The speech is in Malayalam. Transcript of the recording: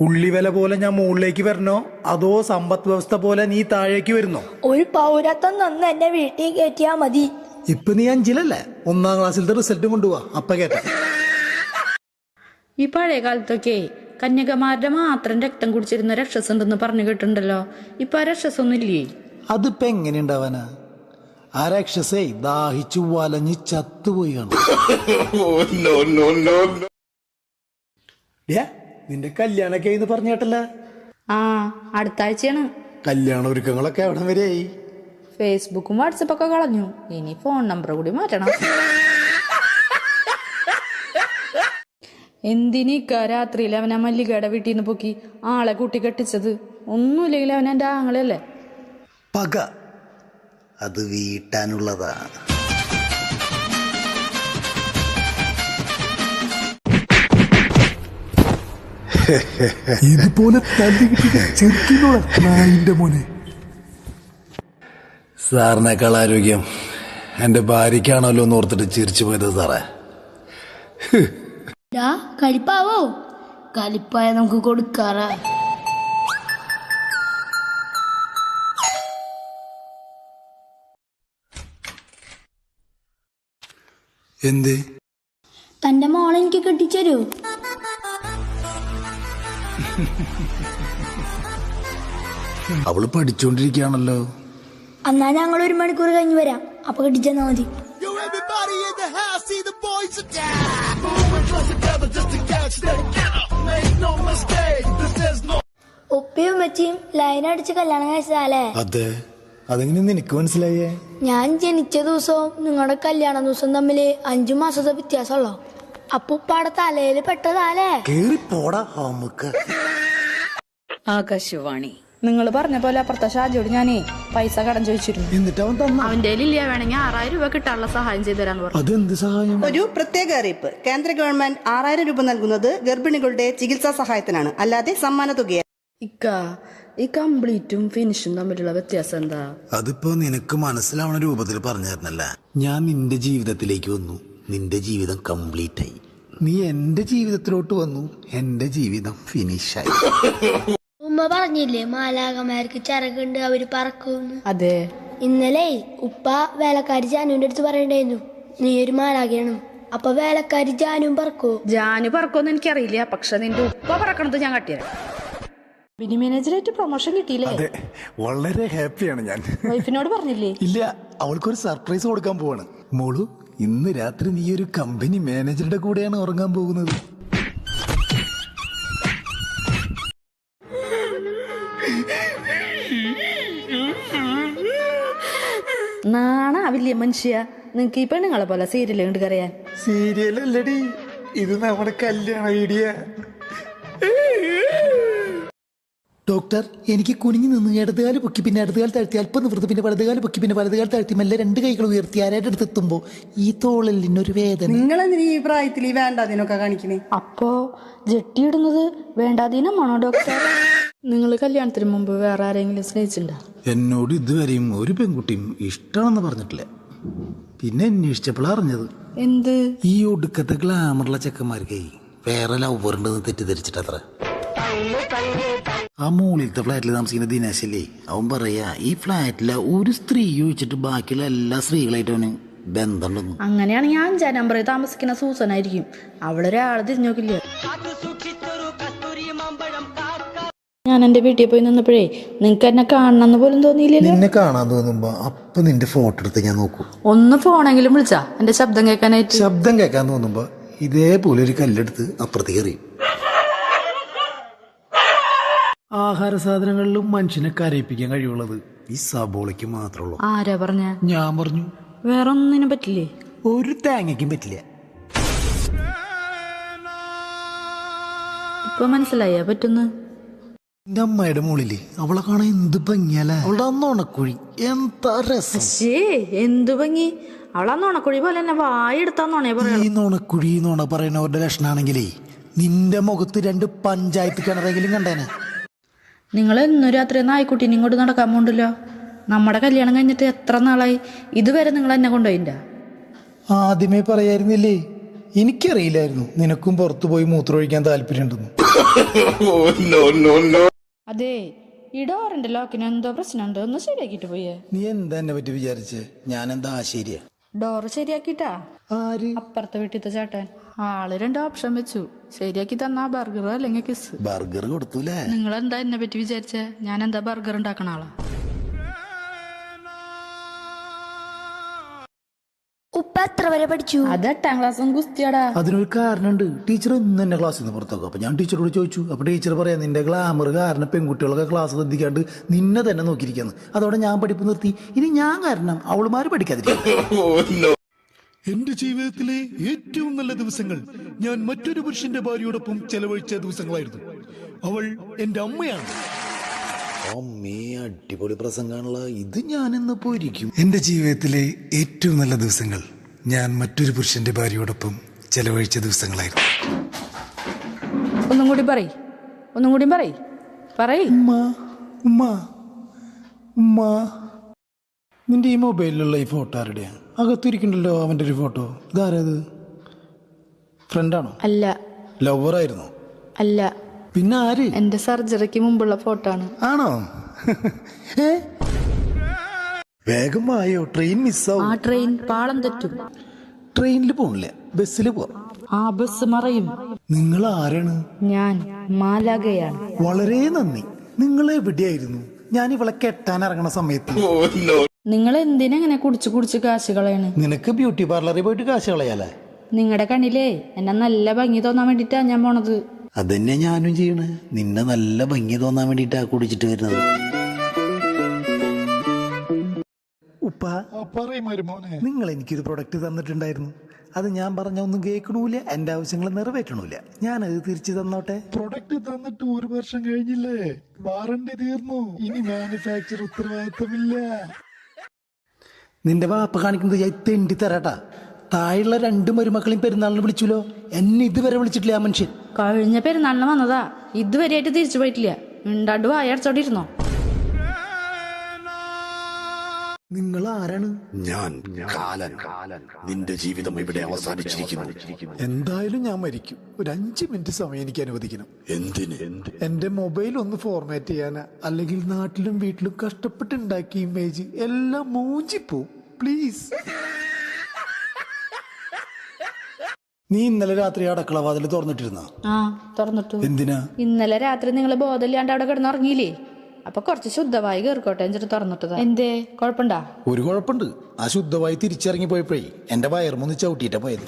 ഉള്ളിവില പോലെ ഞാൻ മുകളിലേക്ക് വരണോ അതോ സമ്പദ് വ്യവസ്ഥ പോലെ നീ താഴേക്ക് വരുന്നോ? ഒരു പൗരത്വം തന്ന് എന്നെ വീട്ടിൽ കയറ്റിയാ മതി. ഇപ്പൊ നീ 5-ലല്ലേ? 1-ാം ക്ലാസ്സിലത്തെ റിസൾട്ടും കൊണ്ടുപോവാ, അപ്പ കേട്ട. ഈ പഴയ കാലത്തൊക്കെ കന്യകമാരുടെ മാത്രം രക്തം കുടിച്ചിരുന്ന രക്ഷസ് ഉണ്ടെന്ന് പറഞ്ഞു കേട്ടിട്ടുണ്ടല്ലോ. ഇപ്പൊ ആ രക്ഷസൊന്നും ഇല്ലേ? അതിപ്പോ എങ്ങനെ ഉണ്ടാവാനാ? ആ രക്ഷസേ ദാഹിച്ചു വലഞ്ഞ് ചത്തുപോയി കാണും. നിന്റെ കല്യാണൊക്കെ എന്ന് പറഞ്ഞ കേട്ടല്ല? ആ, അടുത്ത ആഴ്ചയാണ്. കല്യാണ ഒരുക്കങ്ങളൊക്കെ എവിടെ വരെയായി? ഫേസ്ബുക്കും വാട്സപ്പൊക്കെ കളഞ്ഞു, ഇനി ഫോൺ നമ്പർ കൂടി മാറ്റണം. എന്തിനീക്ക രാത്രിയിൽ അവനാ മല്ലികയുടെ വീട്ടിൽ നിന്ന് പൊക്കി ആളെ കൂട്ടി കെട്ടിച്ചത്? ഒന്നുമില്ലെങ്കിൽ അവൻ എൻ്റെ ആങ്ങളല്ലേ. പക അത് വീട്ടാനുള്ളതാ. ഇതുപോലെ തല്ലിക്കിട്ടിന്റെ മോനെ. സാറിനേക്കാൾ ആരോഗ്യം എന്റെ ഭാര്യയ്ക്കാണല്ലോ എന്ന് ഓർത്തിട്ട് ചിരിച്ചു പോയത് സാറേ. കലിപ്പാവോ? കലിപ്പായ നമുക്ക് കൊടുക്കാറാ. എന്ത്? തന്റെ മോളെ എനിക്ക് കെട്ടിച്ചരൂ? അവള് പഠിച്ചോണ്ടിരിക്കുകയാണല്ലോ. എന്നാ ഞങ്ങൾ 1 മണിക്കൂർ കഴിഞ്ഞ് വരാം, അപ്പൊ കെട്ടിച്ചെന്നാ മതി. ഉപ്പയും ഉമ്മച്ചിയും ലൈൻ അടിച്ച് കല്യാണം കഴിച്ചതാലേ? അതെ. അതെങ്ങനെ നിനക്ക് മനസ്സിലായേ? ഞാൻ ജനിച്ച ദിവസവും നിങ്ങളുടെ കല്യാണ ദിവസം തമ്മില് 5 മാസത്തെ വ്യത്യാസമുള്ളോ? അപ്പൊ ഉപ്പാടെ തലയില് പെട്ടതാലേ? കേറിപ്പോടാ നമുക്ക്. ആകാശവാണി. നിങ്ങൾ പറഞ്ഞ പോലെ അപ്പുറത്തെ ഷാജിയോട് ഞാനേ പൈസ കടം ചോദിച്ചിരുന്നു. എന്നിട്ട് അവൻ തന്ന? അവന്റെ ഇല്ല, വേണമെങ്കിൽ 6000 രൂപ കിട്ടാനുള്ള സഹായം ചെയ്തു തരാന്ന് പറഞ്ഞു. അതെന്ത് സഹായം? ഒരു പ്രത്യേക അറിയിപ്പ്. കേന്ദ്ര ഗവൺമെന്റ് 6000 രൂപ നൽകുന്നത് ഗർഭിണികളുടെ ചികിത്സാ സഹായത്തിനാണ്, അല്ലാതെ സമ്മാന തുകയാണ്. ഈ കംപ്ലീറ്റും ഫിനിഷും തമ്മിലുള്ള വ്യത്യാസം എന്താ? അതിപ്പോ നിനക്ക് മനസ്സിലാവുന്ന രൂപത്തിൽ പറഞ്ഞു തരുന്നല്ല. ഞാൻ നിന്റെ ജീവിതത്തിലേക്ക് വന്നു, നിന്റെ ജീവിതം കംപ്ലീറ്റ് ആയി. നീ എന്റെ ജീവിതത്തിലോട്ട് വന്നു, എന്റെ ജീവിതം ഫിനിഷായി. ഉമ്മ പറഞ്ഞില്ലേ മാലാകമാർക്ക് ചിറകുണ്ട്, അവര് പറക്കൂന്ന്? അതെ. ഇന്നലെ ഉപ്പ വേലക്കാരി ജാനുവിന്റെ അടുത്ത് പറയണ്ടായിരുന്നു, നീ ഒരു മാലാകയാണ്. അപ്പൊ വേലക്കാരി ജാനും പറക്കോ? ജാനു പറക്കോന്ന് എനിക്കറിയില്ല, പക്ഷെ നിന്റെ ഉപ്പ പറക്കണത് ഞാൻ കട്ടിയത്. ബിനി മാനേജറായിട്ട് പ്രൊമോഷൻ കിട്ടിയില്ലേ? അതെ, വളരെ ഹാപ്പിയാണ് ഞാൻ. വൈഫിനോട് പറഞ്ഞില്ലേ? ഇല്ല, അവൾക്കൊരു സർപ്രൈസ് കൊടുക്കാൻ പോവാണ്. മോളു, ഇന്ന് രാത്രി നീ ഒരു കമ്പനി മാനേജറുടെ കൂടെയാണ് ഉറങ്ങാൻ പോകുന്നത്. നാണാവില്ലേ മനുഷ്യ നിങ്ങക്ക്? ഈ പെണ്ണുങ്ങളെ പോലെ സീരിയൽ കണ്ട് കറിയാൻ. സീരിയൽ അല്ലടി, ഇത് നമ്മുടെ കല്യാണ വീഡിയോ. ഡോക്ടർ, എനിക്ക് കുനിഞ്ഞു നിന്ന് ഇടതുകാല് പൊക്കി പിന്നെ ഇടതുകാൽ താഴ്ത്തി അല്പം നിവൃത്തി പിന്നെ വലതുകാല് പൊക്കി പിന്നെ വലതുകാൽ താഴ്ത്തി മെല്ലെ 2 കൈകൾ ഉയർത്തി ആരായിട്ട് അടുത്തെത്തുമ്പോ ഈ തോളലിനൊരു വേദന. നിങ്ങളെന്തിനീ ഈ പ്രായത്തിൽ ഈ വേണ്ടാതിനൊക്കെ കാണിക്കണേ? അപ്പോ ജെട്ടിയിടുന്നത് വേണ്ടാതീനമാണോ ഡോക്ടർ? നിങ്ങൾ കല്യാണത്തിന് മുമ്പ് വേറെ ആരെങ്കിലും സ്നേഹിച്ചിട്ടുണ്ടോ? എന്നോട് ഇതുവരെയും ഒരു പെൺകുട്ടിയും ഇഷ്ടമാണെന്ന് പറഞ്ഞിട്ടില്ല. പിന്നെ അന്വേഷിച്ചപ്പോൾ അറിഞ്ഞത്, എന്ത്? ഈ ഒടുക്കത്തെ ഗ്ലാമറുള്ള ചെക്കന്മാർക്ക് വേറെ ലവറുണ്ടെന്ന് തെറ്റിദ്ധരിച്ചിട്ടത്ര. ആ മുകളിലത്തെ ഫ്ലാറ്റിൽ താമസിക്കുന്ന ദിനേശല്ലേ, അവൻ പറയാ ഈ ഫ്ലാറ്റിലെ ഒരു സ്ത്രീ ഒഴിച്ചിട്ട് ബാക്കിയുള്ള എല്ലാ സ്ത്രീകളായിട്ട് അവന് ബന്ധമുണ്ടെന്ന്. അങ്ങനെയാണെങ്കിൽ 5-ാം നമ്പറിൽ താമസിക്കുന്ന സൂസനായിരിക്കും. അവളൊരാളെ തിരിഞ്ഞു നോക്കില്ല. ഞാൻ എന്റെ വീട്ടിൽ പോയി നിന്നപ്പോഴേ നിനക്ക് എന്നെ കാണണമെന്ന് പോലും തോന്നിയില്ലല്ലോ. നിന്നെ കാണാൻ തോന്നുമ്പോ അപ്പൊ നിന്റെ ഫോട്ടോ എടുത്ത് ഞാൻ നോക്കൂ. ഒന്ന് ഫോണെങ്കിലും വിളിച്ചാ എന്റെ ശബ്ദം കേൾക്കാനായിട്ട്. ശബ്ദം കേൾക്കാൻ തോന്നുമ്പോ ഇതേപോലെ ഒരു കല്ലെടുത്ത് അപ്പുറത്തേക്ക് എറിയും. ആഹാര സാധനങ്ങളിലും മനുഷ്യനെ കരയിപ്പിക്കാൻ കഴിവുള്ളത് ഈ സബോളയ്ക്ക് മാത്രമുള്ളൂ. ആരാ പറഞ്ഞ? ഞാൻ പറഞ്ഞു. വേറെ ഒന്നിനും പറ്റില്ലേ? ഒരു തേങ്ങയ്ക്കും പറ്റില്ല. ഇപ്പൊ മനസ്സിലായ പറ്റുന്നു. എന്റെ അമ്മയുടെ മോളില് അവളെ കാണാൻ എന്ത് ഭംഗിയല്ലേ? അവളുടെ അന്നോണക്കുഴി എന്താ രസം. എന്തു ഭംഗി! അവളാ നോണക്കുഴി പോലെ തന്നെ വായെടുത്താന്നോണേ പറയാ. ഈ നോണക്കുഴി നോണ പറയുന്നവരുടെ ലക്ഷണാണെങ്കിലേ നിന്റെ മുഖത്ത് 2 പഞ്ചായത്ത് കിണറെങ്കിലും കണ്ടേനെ. നിങ്ങൾ ഇന്നു രാത്രി നായ്ക്കുട്ടീനെ ഇങ്ങോട്ട് നടക്കാൻ പോണ്ടല്ലോ. നമ്മുടെ കല്യാണം കഴിഞ്ഞിട്ട് എത്ര നാളായി? ഇതുവരെ നിങ്ങൾ എന്നെ കൊണ്ടുപോയില്ല. ആദ്യമേ പറയായിരുന്നില്ലേ എനിക്കറിയില്ലായിരുന്നു നിനക്കും പുറത്തു പോയി മൂത്രമൊഴിക്കാൻ താല്പര്യമുണ്ടെന്ന്. അതെ, ഈ ഡോറിന്റെ ലോക്കിന് എന്തോ പ്രശ്നമുണ്ട്, ഒന്ന് ശരിയാക്കിട്ട് പോയേ. നീ എന്താ എന്നെ പറ്റി വിചാരിച്ചേ? ഞാനെന്താ ആശേരിയ? ഡോറ് ശരിയാക്കിട്ടാ. ആര്? അപ്പുറത്തെ വീട്ടിലത്തെ ചേട്ടൻ. ആള് 2 ഓപ്ഷൻ വെച്ചു, ശരിയാക്കി തന്നാ ബർഗർ അല്ലെങ്കിൽ കിസ്. ബർഗർ കൊടുത്തൂലേ? നിങ്ങൾ എന്താ എന്നെ പറ്റി വിചാരിച്ചേ? ഞാൻ എന്താ ബർഗർ ഉണ്ടാക്കണ ആളാ? ഉപ്പ എത്ര വരെ പഠിച്ചു? അത് 8ാം ക്ലാസ്സും ഗുസ്തിയാടാ. അതിനൊരു കാരണമുണ്ട്. ടീച്ചർ ഇന്ന് എന്നെ ക്ലാസ്സിൽ നിന്ന് പുറത്താക്കും. അപ്പൊ ഞാൻ ടീച്ചറോട് ചോദിച്ചു. അപ്പൊ ടീച്ചർ പറയാം, നിന്റെ ഗ്ലാമർ കാരണം പെൺകുട്ടികളൊക്കെ ക്ലാസ് ശ്രദ്ധിക്കാണ്ട് നിന്നെ തന്നെ നോക്കിയിരിക്കുന്നു. അതോടെ ഞാൻ പഠിപ്പ് നിർത്തി. ഇനി ഞാൻ കാരണം അവളുമാര് പഠിക്കാതിരിക്കും. എന്റെ ജീവിതത്തിലെ ഏറ്റവും നല്ല ദിവസങ്ങൾ ഞാൻ മറ്റൊരു പുരുഷന്റെ ഭാര്യയോടൊപ്പം ചെലവഴിച്ച ദിവസങ്ങളായിരുന്നു. അവൾ എന്റെ അമ്മയാണ്. അമ്മേ, അടിപൊളി പ്രസംഗാണല്ലോ ഇത്. ഞാനിന്ന് പോയിരിക്കും. എന്റെ ജീവിതത്തിലെ ഏറ്റവും നല്ല ദിവസങ്ങൾ ഞാൻ മറ്റൊരു പുരുഷന്റെ ഭാര്യയോടൊപ്പം ചെലവഴിച്ച ദിവസങ്ങളായിരുന്നു. ഒന്നും കൂടി പറയ്. ഉമ്മ ഉമ്മ ഉമ്മ, നിന്റെ ഈ മൊബൈലിലുള്ള ഈ ഫോട്ടോ ആരുടെയാ? അകത്തിരിക്കണ്ടല്ലോ അവന്റെ ഒരു ഫോട്ടോ. ഇതാരത്? ഫ്രണ്ടാണോ? അല്ല. ലവറായിരുന്നോ? അല്ല. പിന്നെ ആര്? എന്റെ സർജറിക്ക് മുമ്പുള്ള ഫോട്ടോ ആണ്. ആണോ? വേഗം വായോ, ട്രെയിൻ മിസ്സാവും. ആ ട്രെയിൻ പാളം തെറ്റും. ട്രെയിനിൽ പോണില്ല, ബസ്സിൽ പോവാം. ആ ബസ് മറയും. നിങ്ങൾ ആരാണ്? ഞാൻ മാലാഖയാണ്. വളരെ നന്ദി. നിങ്ങൾ എവിടെയായിരുന്നു ഞാൻ ഇവളെ കെട്ടാൻ ഇറങ്ങണ സമയത്ത്? നിങ്ങൾ എന്തിനെങ്ങനെ കുടിച്ച് കാശ് കളയാണ്? നിനക്ക് ബ്യൂട്ടി പാർലറിൽ പോയിട്ട് കാശ് കളയാലേ? നിങ്ങളുടെ കണ്ണിലേ എന്നെ നല്ല ഭംഗി തോന്നാൻ വേണ്ടിട്ടാ ഞാൻ പോണത്. അതന്നെ ഞാനും ചെയ്യണേ. നിന്നെ നല്ല ഭംഗി തോന്നാൻ വേണ്ടിട്ടാ കുടിച്ചിട്ട് വരുന്നത്. ഉപ്പ, നിങ്ങൾ എനിക്കൊരു പ്രൊഡക്റ്റ് തന്നിട്ടുണ്ടായിരുന്നു. അത് ഞാൻ പറഞ്ഞ ഒന്നും കേൾക്കണൂല, എന്റെ ആവശ്യങ്ങൾ നിറവേറ്റണൂല. ഞാനത് തിരിച്ചു തന്നോട്ടെ. പ്രൊഡക്റ്റ് തന്നിട്ട് 1 വർഷം കഴിഞ്ഞില്ലേ? വാറണ്ടി തീർന്നു. ഇനി മാനുഫാക്ചർ ഉത്തരവാദിത്തമില്ല. നിന്റെ വാപ്പ കാണിക്കുന്നത് ഞാൻ തെണ്ടി തരാട്ടാ. താഴെയുള്ള 2 മരുമക്കളെയും പെരുന്നാളിന് വിളിച്ചുല്ലോ, എന്നെ ഇതുവരെ വിളിച്ചിട്ടില്ല ആ മനുഷ്യൻ. കഴിഞ്ഞ പെരുന്നാളിന് വന്നതാ, ഇതുവരെയായിട്ട് തിരിച്ചു പോയിട്ടില്ല. മിണ്ടാണ്ട് വായടച്ചോണ്ടിരുന്നോ? നിങ്ങൾ ആരാണ്? ഞാൻ കാലൻ. നിന്റെ ജീവിതം ഇവിടെ അവസാനിച്ചിരിക്കുന്നു. എന്തായാലും ഞാൻ മരിക്കും. ഒരു 5 മിനിറ്റ് സമയം എനിക്ക് അനുവദിക്കണം. എന്തിന്? എന്റെ മൊബൈൽ ഒന്ന് ഫോർമാറ്റ് ചെയ്യാനാ. അല്ലെങ്കിൽ നാട്ടിലും വീട്ടിലും കഷ്ടപ്പെട്ടുണ്ടാക്കിയ ഇമേജ് എല്ലാം മൂഞ്ചിപ്പോവും. പ്ലീസ്. നീ ഇന്നലെ രാത്രി അടക്കള വാതിൽ തുറന്നിട്ടിരുന്ന? ആ, തുറന്നിട്ടു. എന്തിനാ? ഇന്നലെ രാത്രി നിങ്ങൾ ബോധമില്ലാണ്ട് അവിടെ കിടന്നുറങ്ങിയില്ലേ? അപ്പൊ കുറച്ച് ശുദ്ധമായി കേറിക്കോട്ടെ എന്നിട്ട് തുറന്നിട്ടതാ. എന്തേ, കുഴപ്പമുണ്ടാ? ഒരു കുഴപ്പമുണ്ട്. ആ ശുദ്ധമായി തിരിച്ചിറങ്ങി പോയപ്പോഴേ എന്റെ വയറുമൊന്ന് ചവിട്ടിയിട്ടാ പോയത്.